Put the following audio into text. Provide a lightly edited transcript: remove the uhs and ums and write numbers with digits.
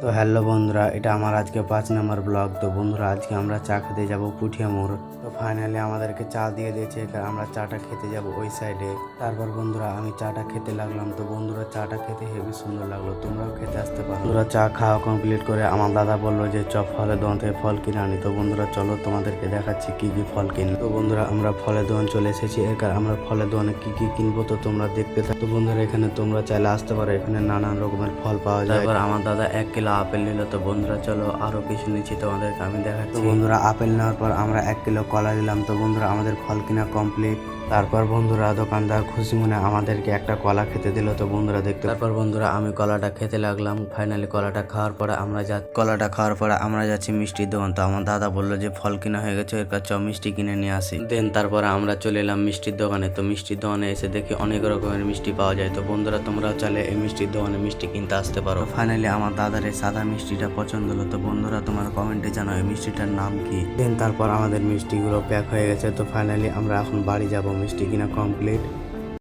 তো হ্যালো বন্ধুরা, এটা আমার আজকে 5 নম্বর ব্লগ। তো বন্ধুরা, আজকে আমরা চা খেতে যাব পুঠিয়া মোড়। তো ফাইনালি আমাদেরকে চা দিয়ে দিয়েছে, আমরা চাটা খেতে যাব ওই সাইডে। তারপর বন্ধুরা আমি চাটা খেতে লাগলাম। তো বন্ধুরা, চাটা খেতে হেবি সুন্দর লাগলো, তোমরাও খেতে আসতে পারো। বন্ধুরা, চা খাওয়া কমপ্লিট করে আমার দাদা বললো যে ফলের দোকান থেকে ফল কিনে আনি। তো বন্ধুরা চলো তোমাদেরকে দেখাচ্ছি কি কি ফল কিনি। তো বন্ধুরা, আমরা ফলের দোকান চলে এসেছি। আমরা ফলের দোকানে কি কি কিনবো তো তোমরা দেখতে থাকো। তো বন্ধুরা, এখানে তোমরা চাইলে আসতে পারো, এখানে নানান রকমের ফল পাওয়া যায়। তারপর আমার দাদা 1 কিলো আপেল নিল। তো বন্ধুরা চলো আরো কিছু নিচ্ছি, তোমাদেরকে আমি দেখাচ্ছি। তো বন্ধুরা, আপেল নেওয়ার পর আমরা 1 কিলো কলা নিলাম। তো বন্ধুরা, আমাদের ফল কিনা কমপ্লিট। তারপর বন্ধুরা, দোকানদার খুশি মনে আমাদেরকে একটা কলা খেতে দিল। তো বন্ধুরা দেখতে, তারপর বন্ধুরা আমি কলাটা খেতে লাগলাম। ফাইনালি কলাটা খাওয়ার পরে আমরা যাচ্ছি মিষ্টির দোকান। তো আমার দাদা বললো যে ফল কিনা হয়ে গেছে, এর কাছে মিষ্টি কিনে নিয়ে আসি। দেন তারপরে আমরা চলে এলাম মিষ্টির দোকানে। তো মিষ্টির দোকানে এসে দেখি অনেক রকমের মিষ্টি পাওয়া যায়। তো বন্ধুরা, তোমরাও চাইলে এই মিষ্টির দোকানে মিষ্টি কিনতে আসতে পারো। ফাইনালি আমার দাদার এই সাদা মিষ্টিটা পছন্দ হলো। তো বন্ধুরা, তোমার কমেন্টে জানাও এই মিষ্টিটার নাম কি। দেন তারপর আমাদের মিষ্টিগুলো প্যাক হয়ে গেছে। তো ফাইনালি আমরা এখন বাড়ি যাব, মিষ্টি কিনা কমপ্লিট।